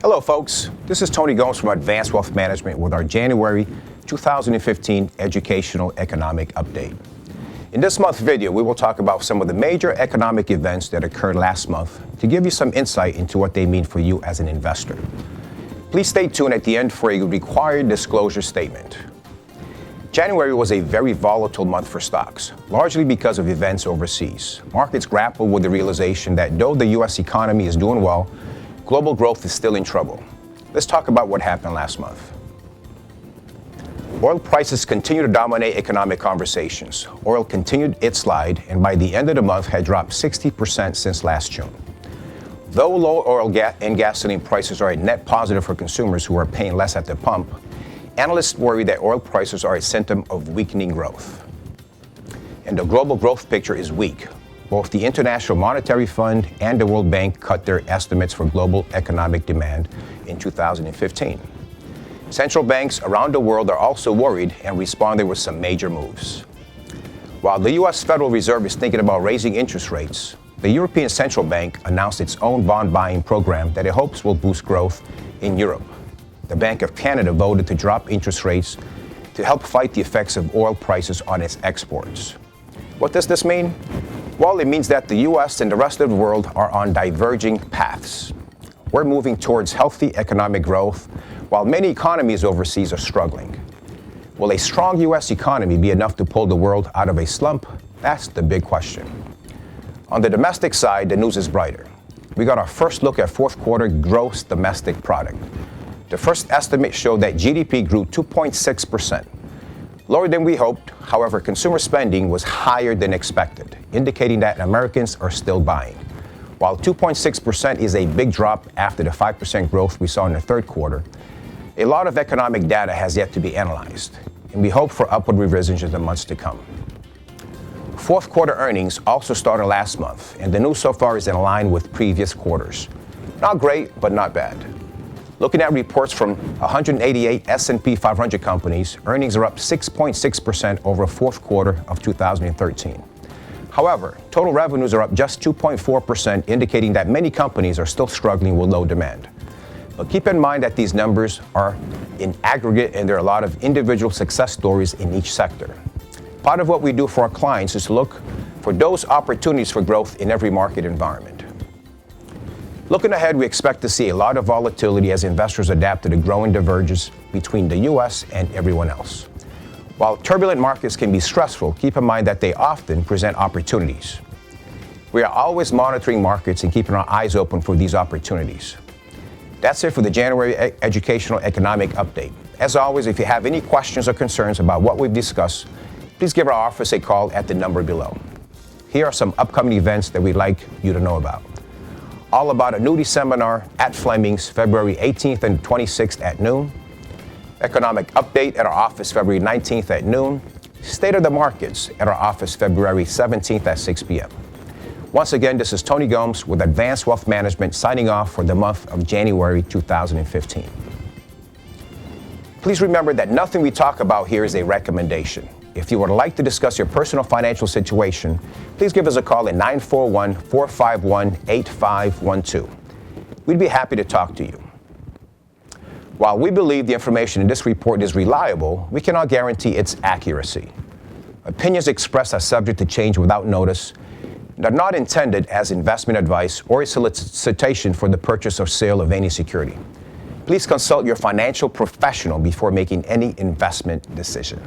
Hello, folks. This is Tony Gomes from Advanced Wealth Management with our January 2015 Educational Economic Update. In this month's video, we will talk about some of the major economic events that occurred last month to give you some insight into what they mean for you as an investor. Please stay tuned at the end for a required disclosure statement. January was a very volatile month for stocks, largely because of events overseas. Markets grapple with the realization that though the U.S. economy is doing well, global growth is still in trouble. Let's talk about what happened last month. Oil prices continue to dominate economic conversations. Oil continued its slide and by the end of the month had dropped 60% since last June. Though low oil and gasoline prices are a net positive for consumers who are paying less at the pump, analysts worry that oil prices are a symptom of weakening growth. And the global growth picture is weak. Both the International Monetary Fund and the World Bank cut their estimates for global economic demand in 2015. Central banks around the world are also worried and responded with some major moves. While the U.S. Federal Reserve is thinking about raising interest rates, the European Central Bank announced its own bond buying program that it hopes will boost growth in Europe. The Bank of Canada voted to drop interest rates to help fight the effects of oil prices on its exports. What does this mean? Well, it means that the U.S. and the rest of the world are on diverging paths. We're moving towards healthy economic growth, while many economies overseas are struggling. Will a strong U.S. economy be enough to pull the world out of a slump? That's the big question. On the domestic side, the news is brighter. We got our first look at fourth quarter gross domestic product. The first estimate showed that GDP grew 2.6%. Lower than we hoped, however, consumer spending was higher than expected, indicating that Americans are still buying. While 2.6% is a big drop after the 5% growth we saw in the third quarter, a lot of economic data has yet to be analyzed, and we hope for upward revisions in the months to come. Fourth quarter earnings also started last month, and the news so far is in line with previous quarters. Not great, but not bad. Looking at reports from 188 S&P 500 companies, earnings are up 6.6% over fourth quarter of 2013. However, total revenues are up just 2.4%, indicating that many companies are still struggling with low demand. But keep in mind that these numbers are in aggregate and there are a lot of individual success stories in each sector. Part of what we do for our clients is to look for those opportunities for growth in every market environment. Looking ahead, we expect to see a lot of volatility as investors adapt to the growing divergence between the U.S. and everyone else. While turbulent markets can be stressful, keep in mind that they often present opportunities. We are always monitoring markets and keeping our eyes open for these opportunities. That's it for the January Educational Economic Update. As always, if you have any questions or concerns about what we've discussed, please give our office a call at the number below. Here are some upcoming events that we'd like you to know about. All About Annuity Seminar at Fleming's, February 18th and 26th at noon. Economic Update at our office, February 19th at noon. State of the Markets at our office, February 17th at 6 p.m. Once again, this is Tony Gomes with Advanced Wealth Management signing off for the month of January 2015. Please remember that nothing we talk about here is a recommendation. If you would like to discuss your personal financial situation, please give us a call at 941-451-8512. We'd be happy to talk to you. While we believe the information in this report is reliable, we cannot guarantee its accuracy. Opinions expressed are subject to change without notice and are not intended as investment advice or a solicitation for the purchase or sale of any security. Please consult your financial professional before making any investment decision.